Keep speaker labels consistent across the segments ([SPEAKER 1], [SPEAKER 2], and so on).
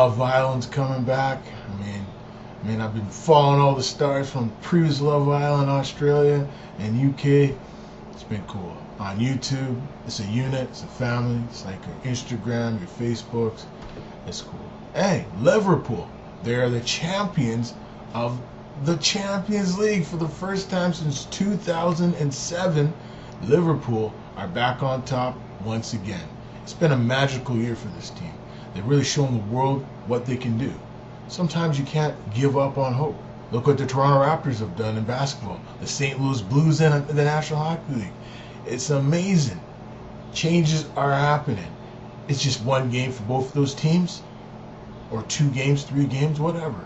[SPEAKER 1] Love Island's coming back. I've been following all the stars from previous Love Island, Australia and UK. It's been cool. On YouTube, it's a unit, it's a family. It's like your Instagram, your Facebooks. It's cool. Hey, Liverpool, they are the champions of the Champions League for the first time since 2007. Liverpool are back on top once again. It's been a magical year for this team. They've really shown the world what they can do. Sometimes you can't give up on hope. Look what the Toronto Raptors have done in basketball. The St. Louis Blues in the National Hockey League. It's amazing. Changes are happening. It's just one game for both of those teams, or 2 games, 3 games, whatever.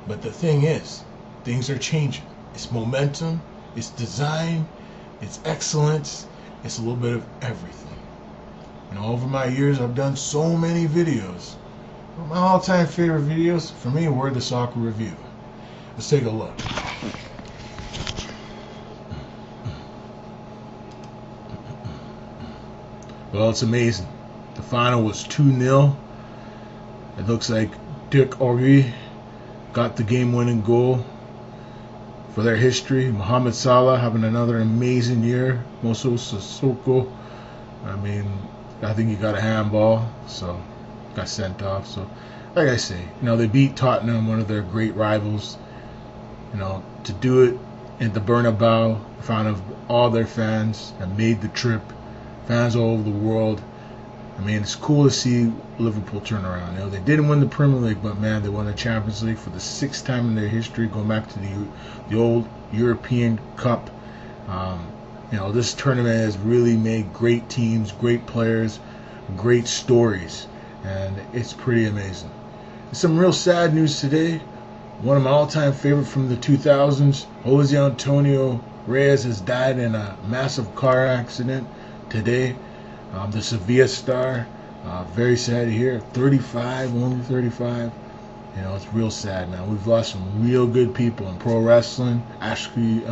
[SPEAKER 1] But the thing is, things are changing. It's momentum, it's design, it's excellence, it's a little bit of everything. Over my years, I've done so many videos. My all-time favorite videos, for me, were the Soccer Review. Let's take a look. Well, it's amazing. The final was 2-0. It looks like Dick Orgi got the game-winning goal for their history. Mohamed Salah having another amazing year. Moso Sissoko, I think he got a handball, so got sent off. So, like I say, they beat Tottenham, one of their great rivals. To do it in the Bernabeu in front of all their fans and made the trip. Fans all over the world. It's cool to see Liverpool turn around. They didn't win the Premier League, but man, they won the Champions League for the 6th time in their history, going back to the old European Cup. This tournament has really made great teams, great players, great stories, and it's pretty amazing. Some real sad news today. One of my all-time favorite from the 2000s, Jose Antonio Reyes, has died in a massive car accident today. The Sevilla star, very sad to hear. 35, only 35. It's real sad, man. We've lost some real good people in pro wrestling. Ashley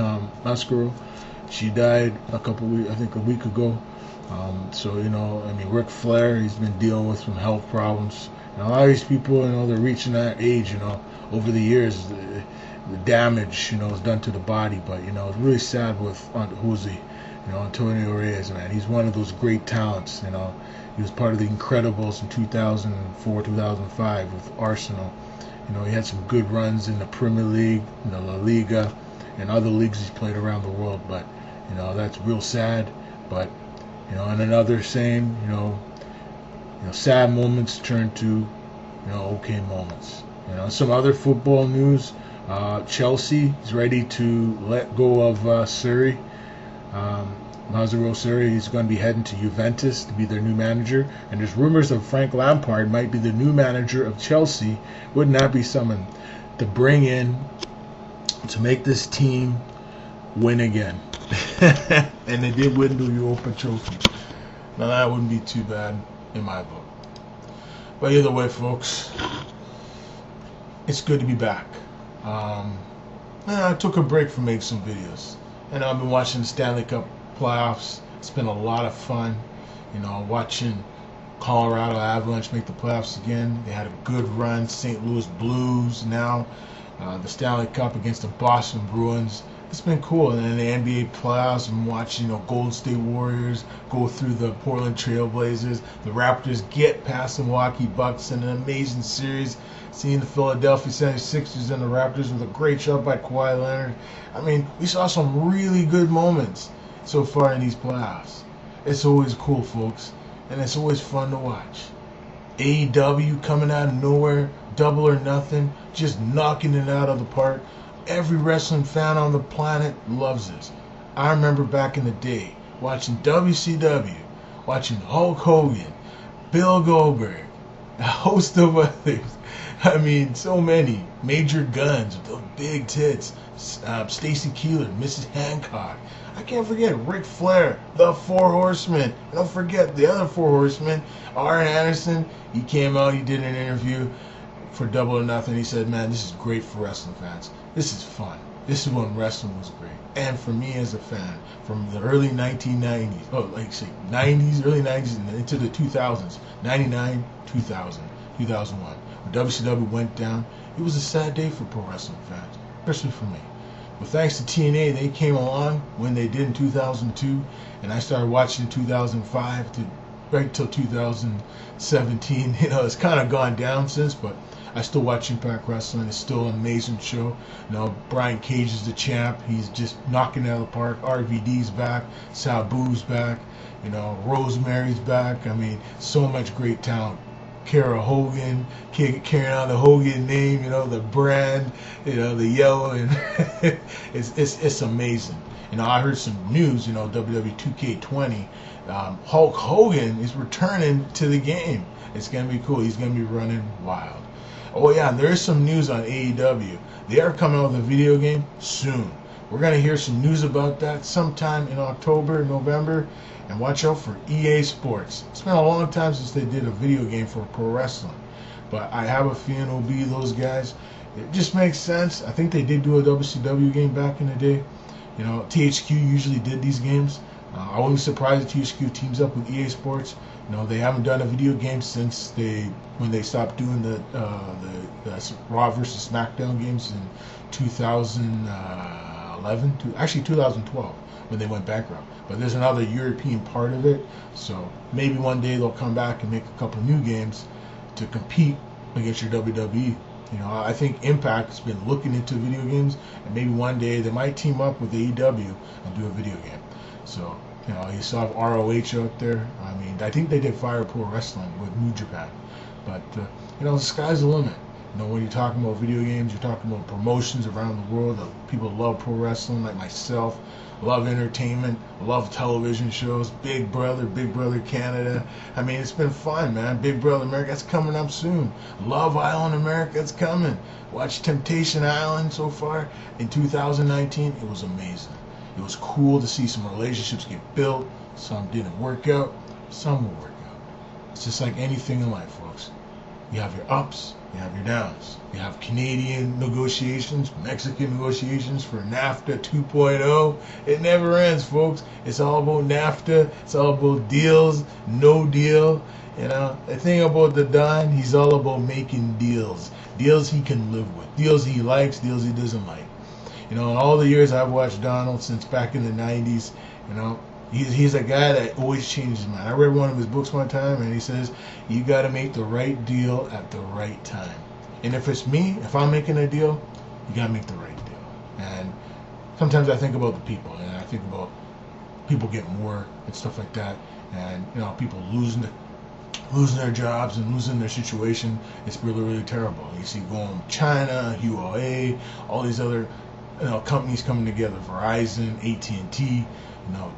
[SPEAKER 1] Musgrove, she died a week ago. Ric Flair, he's been dealing with some health problems. And a lot of these people, they're reaching that age, over the years, the damage, is done to the body. But, it's really sad with Jose. Antonio Reyes, man, he's one of those great talents. He was part of the Incredibles in 2004, 2005 with Arsenal. He had some good runs in the Premier League, La Liga, and other leagues he's played around the world. But, that's real sad. But, and another saying, sad moments turn to, okay moments. Some other football news. Chelsea is ready to let go of Surrey. Mazzaro Surrey, he's going to be heading to Juventus to be their new manager, and there's rumors of Frank Lampard might be the new manager of Chelsea. Wouldn't that be someone to bring in to make this team win again? And they did win the Europa Trophy. Now that wouldn't be too bad in my book. But either way, folks, it's good to be back. I took a break from making some videos. And I've been watching the Stanley Cup playoffs. It's been a lot of fun. Watching Colorado Avalanche make the playoffs again. They had a good run. St. Louis Blues now. The Stanley Cup against the Boston Bruins. It's been cool. And then the NBA playoffs, I'm watching Golden State Warriors go through the Portland Trail Blazers. The Raptors get past the Milwaukee Bucks in an amazing series. Seeing the Philadelphia 76ers and the Raptors with a great shot by Kawhi Leonard. We saw some really good moments so far in these playoffs. It's always cool, folks, and it's always fun to watch. AEW coming out of nowhere, Double or Nothing, just knocking it out of the park. Every wrestling fan on the planet loves this. I remember back in the day watching WCW, watching Hulk Hogan, Bill Goldberg, a host of others. So many. Major Guns with those big tits. Stacy Keeler, Mrs. Hancock. I can't forget Ric Flair, the Four Horsemen. And don't forget the other Four Horsemen. Arn Anderson, he came out, he did an interview for Double or Nothing. He said, man, this is great for wrestling fans. This is fun. This is when wrestling was great. And for me as a fan, from the early 1990s, 90s, early 90s, and into the 2000s, 99, 2000, 2001. when WCW went down, it was a sad day for pro wrestling fans, especially for me. But thanks to TNA, they came along when they did in 2002, and I started watching in 2005 to right till 2017. It's kind of gone down since, but I still watch Impact Wrestling. It's still an amazing show. Brian Cage is the champ. He's just knocking it out of the park. RVD's back. Sabu's back. Rosemary's back. I mean, so much great talent. Kara Hogan, carrying on the Hogan name, the brand, the yellow, and it's amazing. I heard some news, WWE 2K20, Hulk Hogan is returning to the game. It's gonna be cool. He's gonna be running wild. Oh yeah, and there is some news on AEW. They are coming out with a video game soon. We're gonna hear some news about that sometime in October, November. And watch out for EA Sports. It's been a long time since they did a video game for pro wrestling, but I have a feeling it'll be those guys. It just makes sense. I think they did do a WCW game back in the day. THQ usually did these games. I wouldn't be surprised if THQ teams up with EA Sports. They haven't done a video game since when they stopped doing the Raw versus SmackDown games in 2011, actually 2012. When they went bankrupt. But there's another European part of it, so maybe one day they'll come back and make a couple new games to compete against your WWE. I think Impact has been looking into video games, and maybe one day they might team up with AEW and do a video game. So, you still have ROH out there. I mean, I think they did Fire Pro Wrestling with New Japan. But, the sky's the limit. When you're talking about video games, you're talking about promotions around the world. People love pro wrestling like myself, love entertainment, love television shows, Big Brother Canada. I mean, it's been fun, man. Big Brother America, that's coming up soon. Love Island America, it's coming. Watch Temptation Island so far in 2019. It was amazing. It was cool to see some relationships get built. Some didn't work out. Some will work out. It's just like anything in life, folks. You have your ups, you have your downs. You have Canadian negotiations, Mexican negotiations for NAFTA 2.0. It never ends, folks. It's all about NAFTA. It's all about deals, no deal. The thing about the Don, he's all about making deals. Deals he can live with. Deals he likes, deals he doesn't like. In all the years I've watched Donald since back in the 90s, he's a guy that always changes his mind. I read one of his books one time, and he says, you got to make the right deal at the right time. And if it's me, if I'm making a deal, you got to make the right deal. And sometimes I think about the people, and I think about people getting work and stuff like that, and people losing their jobs and losing their situation. It's really, really terrible. You see going China, UAA, all these other companies coming together, Verizon, AT&T,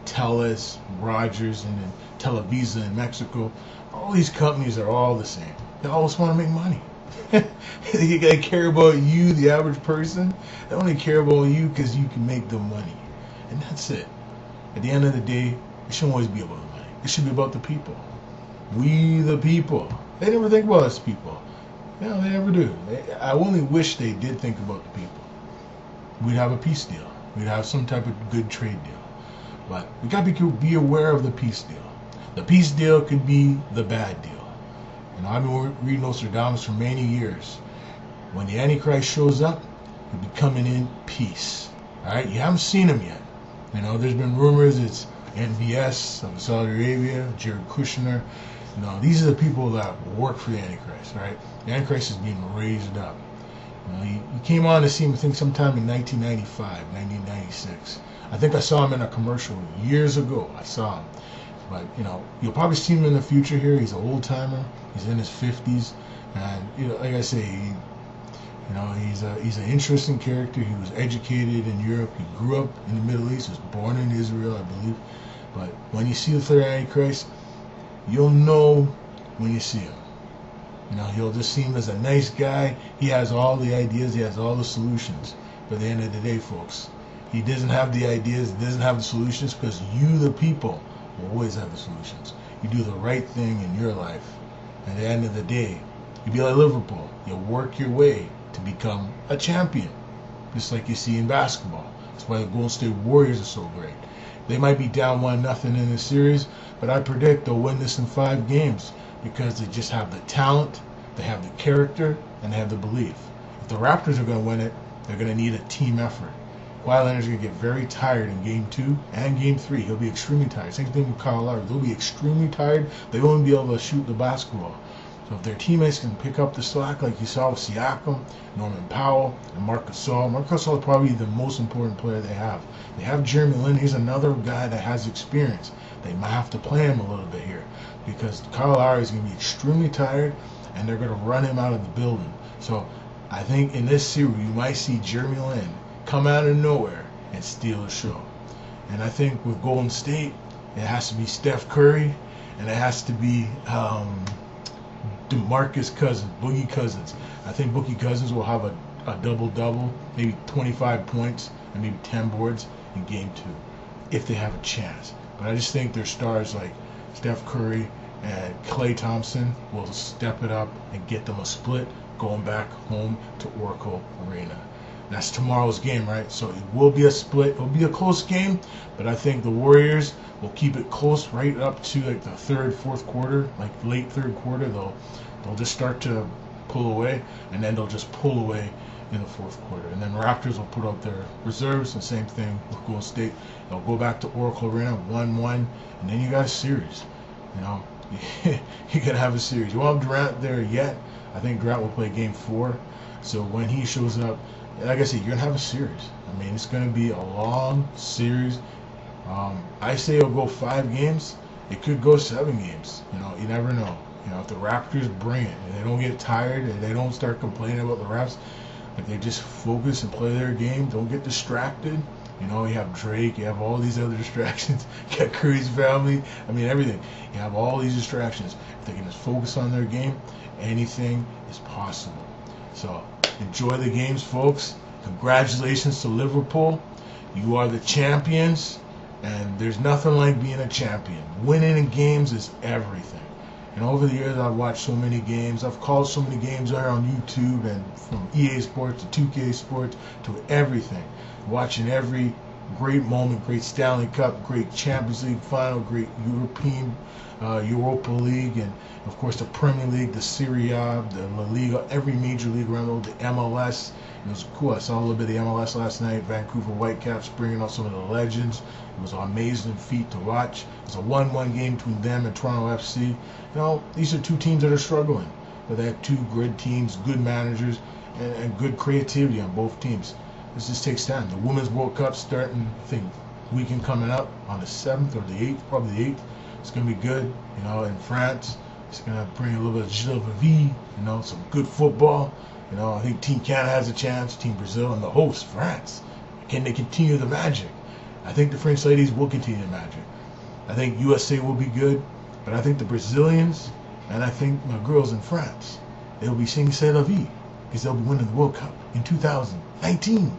[SPEAKER 1] Telus, Rogers, and then Televisa in Mexico. All these companies are all the same. They all just want to make money. They care about you, the average person. They only care about you because you can make them money. And that's it. At the end of the day, it shouldn't always be about the money. It should be about the people. We the people. They never think about us people. They never do. I only wish they did think about the people. We'd have a peace deal. We'd have some type of good trade deal. But we got to be aware of the peace deal. The peace deal could be the bad deal. I've been reading Nostradamus for many years. When the Antichrist shows up, he'll be coming in peace. All right, you haven't seen him yet. There's been rumors it's NBS of Saudi Arabia, Jared Kushner. These are the people that work for the Antichrist. Right, the Antichrist is being raised up. He came on to see him, I think, sometime in 1995, 1996. I think I saw him in a commercial years ago. I saw him. But, you'll probably see him in the future here. He's an old-timer. He's in his 50s. And, like I say, he's an interesting character. He was educated in Europe. He grew up in the Middle East. He was born in Israel, I believe. But when you see the third Antichrist, you'll know when you see him. You'll just see him as a nice guy. He has all the ideas. He has all the solutions. But at the end of the day, folks, he doesn't have the ideas. He doesn't have the solutions because you, the people, will always have the solutions. You do the right thing in your life. At the end of the day, you be like Liverpool. You'll work your way to become a champion. Just like you see in basketball. That's why the Golden State Warriors are so great. They might be down 1-0 in this series, but I predict they'll win this in 5 games because they just have the talent, They have the character and they have the belief. If the Raptors are going to win it, they're going to need a team effort. Kawhi Leonard's going to get very tired in Game 2 and Game 3. He'll be extremely tired. Same thing with Kyle Lowry. They'll be extremely tired. They won't be able to shoot the basketball. So if their teammates can pick up the slack like you saw with Siakam, Norman Powell, and Marc Gasol. Marc Gasol is probably the most important player they have. They have Jeremy Lin. He's another guy that has experience. They might have to play him a little bit here because Kyle Lowry is going to be extremely tired and they're going to run him out of the building. So I think in this series you might see Jeremy Lin come out of nowhere and steal the show. And I think with Golden State, it has to be Steph Curry and it has to be DeMarcus Cousins, Boogie Cousins. I think Boogie Cousins will have a double-double, maybe 25 points and maybe 10 boards in Game 2 if they have a chance. But I just think their stars like Steph Curry and Klay Thompson will step it up and get them a split going back home to Oracle Arena. That's tomorrow's game, right? So it will be a split. It will be a close game, but I think the Warriors will keep it close right up to like the third, fourth quarter, like late third quarter. They'll just start to pull away, and then they'll just pull away in the fourth quarter. And then Raptors will put up their reserves, and same thing with Golden State. They'll go back to Oracle Arena 1-1, and then you got a series. You know, you gotta have a series. You won't have Durant there yet. I think Durant will play Game 4. So when he shows up, like I said, you're gonna have a series. I mean, it's gonna be a long series. I say it'll go 5 games. It could go 7 games. You know, you never know. You know, if the Raptors bring it and they don't get tired and they don't start complaining about the refs, if they just focus and play their game, don't get distracted. You know, you have Drake, you have all these other distractions. You got Curry's family. I mean, everything. You have all these distractions. If they can just focus on their game, anything is possible. So enjoy the games, folks. Congratulations to Liverpool. You are the champions, and there's nothing like being a champion. Winning in games is everything. And over the years, I've watched so many games. I've called so many games there on YouTube, and from EA Sports to 2K Sports to everything. Watching every great moment, great Stanley Cup, great Champions League final, great European, Europa League, and of course the Premier League, the Serie A, the La Liga, every major league around the world, the MLS. It was cool. I saw a little bit of the MLS last night. Vancouver Whitecaps bringing out some of the legends. It was an amazing feat to watch. It was a 1-1 game between them and Toronto FC. You know, these are two teams that are struggling, but they have two good teams, good managers, and good creativity on both teams. This just takes time. The Women's World Cup starting, I think, weekend coming up on the 7th or the 8th, probably the 8th. It's going to be good, you know, in France. It's going to bring a little bit of joie de vivre, you know, some good football. You know, I think Team Canada has a chance, Team Brazil, and the host, France. Can they continue the magic? I think the French ladies will continue the magic. I think USA will be good, but I think the Brazilians and I think my girls in France, they'll be singing C'est la vie because they'll be winning the World Cup in 2019.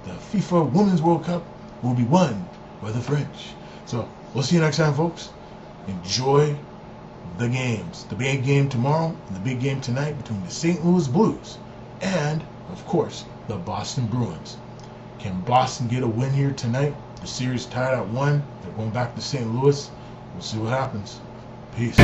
[SPEAKER 1] The FIFA Women's World Cup will be won by the French. So we'll see you next time, folks. Enjoy the games. The big game tomorrow and the big game tonight between the St. Louis Blues and, of course, the Boston Bruins. Can Boston get a win here tonight? The series tied at 1. They're going back to St. Louis. We'll see what happens. Peace.